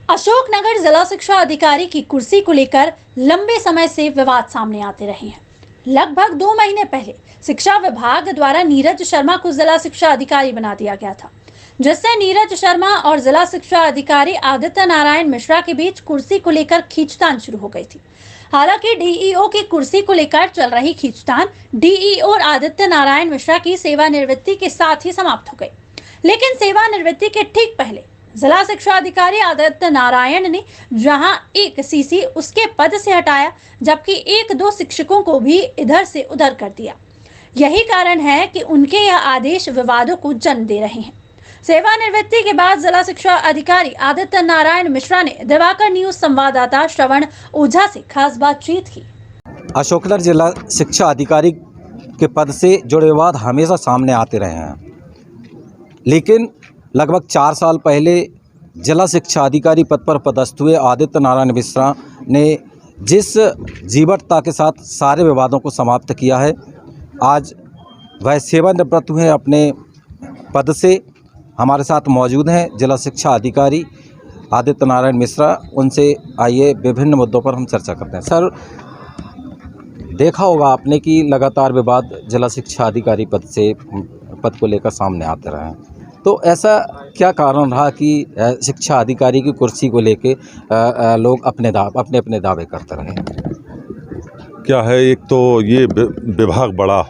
अशोकनगर जिला शिक्षा अधिकारी की कुर्सी को लेकर लंबे समय से विवाद सामने आते रहे हैं। लगभग 2 महीने पहले शिक्षा विभाग द्वारा नीरज शर्मा को जिला शिक्षा अधिकारी बना दिया गया था, जिससे नीरज शर्मा और जिला शिक्षा अधिकारी आदित्य नारायण मिश्रा के बीच कुर्सी को लेकर खींचतान शुरू हो गई थी। हालांकि डीईओ की कुर्सी को लेकर चल रही खींचतान डीईओ और आदित्य नारायण मिश्रा की सेवानिवृत्ति के साथ ही समाप्त हो गई। लेकिन सेवानिवृत्ति के ठीक पहले जिला शिक्षा अधिकारी आदित्य नारायण ने जहां एक सीसी उसके पद से हटाया, जबकि 1-2 शिक्षकों को भी इधर से उधर कर दिया। यही कारण है कि उनके यह आदेश विवादों को जन्म दे रहे हैं। सेवानिवृत्ति के बाद जिला शिक्षा अधिकारी आदित्य नारायण मिश्रा ने दिवाकर न्यूज संवाददाता श्रवण ओझा से खास बातचीत की। अशोकनगर जिला शिक्षा अधिकारी के पद से जुड़े विवाद हमेशा सामने आते रहे हैं, लेकिन लगभग 4 साल पहले जिला शिक्षा अधिकारी पद पर पदस्थ हुए आदित्य नारायण मिश्रा ने जिस जीवटता के साथ सारे विवादों को समाप्त किया है, आज वह सेवानिवृत्त हुए अपने पद से। हमारे साथ मौजूद हैं जिला शिक्षा अधिकारी आदित्य नारायण मिश्रा। उनसे आइए विभिन्न मुद्दों पर हम चर्चा करते हैं। सर, देखा होगा आपने कि लगातार विवाद जिला शिक्षा अधिकारी पद को लेकर सामने आते रहे हैं, तो ऐसा क्या कारण रहा कि शिक्षा अधिकारी की कुर्सी को लेके लोग अपने दावे करते रहे? क्या है, एक तो ये विभाग बड़ा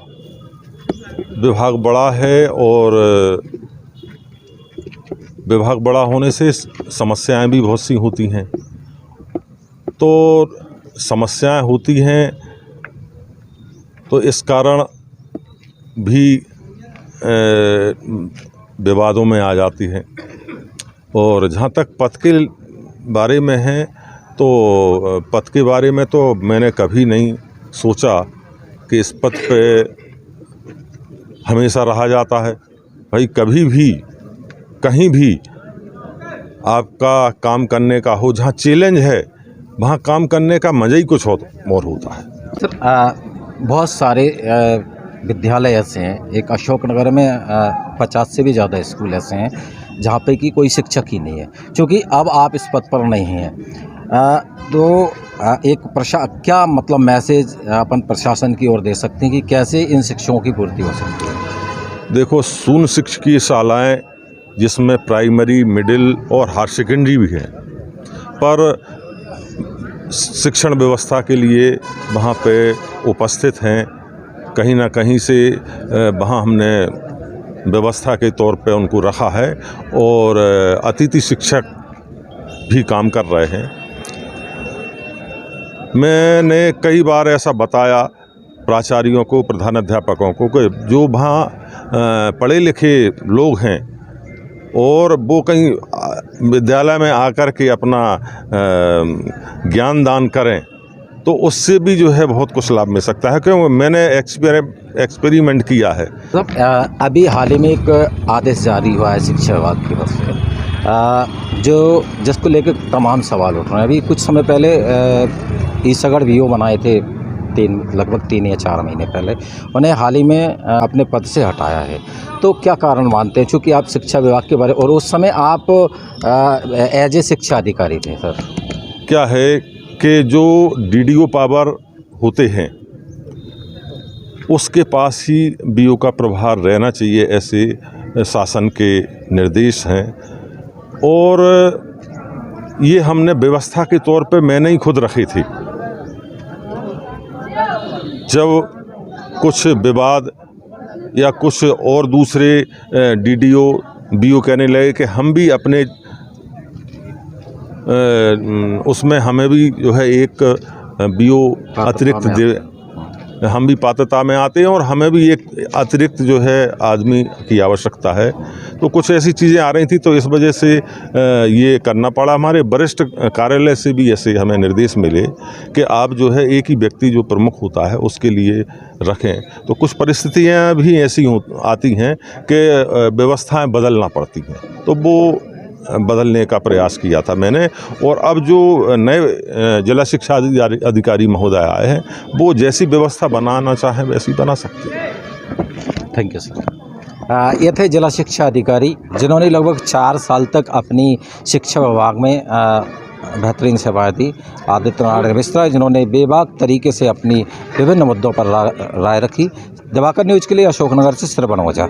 है और विभाग बड़ा होने से समस्याएं भी बहुत सी होती हैं। तो समस्याएं होती हैं तो इस कारण भी विवादों में आ जाती है। और जहाँ तक पद के बारे में है, तो पद के बारे में तो मैंने कभी नहीं सोचा कि इस पद पे हमेशा रहा जाता है। भाई, कभी भी कहीं भी आपका काम करने का हो, जहाँ चैलेंज है वहाँ काम करने का मज़ा ही कुछ और होता है। सर, बहुत सारे विद्यालय ऐसे हैं, एक अशोकनगर में 50 से भी ज़्यादा स्कूल ऐसे हैं जहाँ पे कि कोई शिक्षक ही नहीं है, क्योंकि अब आप इस पद पर नहीं हैं। तो एक क्या मतलब मैसेज अपन प्रशासन की ओर दे सकते हैं कि कैसे इन शिक्षकों की पूर्ति हो सकती है? देखो, शून्य शिक्षकीय शालाएँ जिसमें प्राइमरी, मिडिल और हायर सेकेंडरी भी है, पर शिक्षण व्यवस्था के लिए वहाँ पे उपस्थित हैं। कहीं ना कहीं से वहाँ हमने व्यवस्था के तौर पे उनको रखा है और अतिथि शिक्षक भी काम कर रहे हैं। मैंने कई बार ऐसा बताया प्राचार्यों को, प्रधानाध्यापकों को, कि जो वहाँ पढ़े लिखे लोग हैं और वो कहीं विद्यालय में आकर के अपना ज्ञान दान करें, तो उससे भी जो है बहुत कुछ लाभ मिल सकता है। क्योंकि मैंने एक्सपेरिमेंट किया है। अभी हाल ही में एक आदेश जारी हुआ है शिक्षा विभाग की तरफ से, जिसको लेकर तमाम सवाल उठ रहे हैं। अभी कुछ समय पहले ईसगढ़ वीओ बनाए थे, लगभग 3 या 4 महीने पहले, उन्हें हाल ही में अपने पद से हटाया है। तो क्या कारण मानते हैं, चूँकि आप शिक्षा विभाग के बारे, और उस समय आप एज ए शिक्षा अधिकारी थे? सर, क्या है कि जो डीडीओ पावर होते हैं उसके पास ही बीओ का प्रभार रहना चाहिए, ऐसे शासन के निर्देश हैं। और ये हमने व्यवस्था के तौर पे मैंने ही खुद रखी थी। जब कुछ विवाद या कुछ और दूसरे डीडीओ बीओ कहने लगे कि हम भी अपने उसमें हमें भी जो है एक बीओ अतिरिक्त हम भी पात्रता में आते हैं और हमें भी एक अतिरिक्त जो है आदमी की आवश्यकता है। तो कुछ ऐसी चीज़ें आ रही थी, तो इस वजह से ये करना पड़ा। हमारे वरिष्ठ कार्यालय से भी ऐसे हमें निर्देश मिले कि आप जो है एक ही व्यक्ति जो प्रमुख होता है उसके लिए रखें। तो कुछ परिस्थितियाँ भी ऐसी आती हैं कि व्यवस्थाएं बदलना पड़ती हैं, तो वो बदलने का प्रयास किया था मैंने। और अब जो नए जिला शिक्षा अधिकारी महोदय आए हैं, वो जैसी व्यवस्था बनाना चाहें वैसी बना सकते हैं। Thank you sir. ये थे जिला शिक्षा अधिकारी जिन्होंने लगभग 4 साल तक अपनी शिक्षा विभाग में बेहतरीन सेवाएं दी। आदित्य नारायण मिश्रा जिन्होंने बेबाक तरीके से अपनी विभिन्न मुद्दों पर राय रखी। दिवाकर न्यूज़ के लिए अशोकनगर से श्रवण ओझा।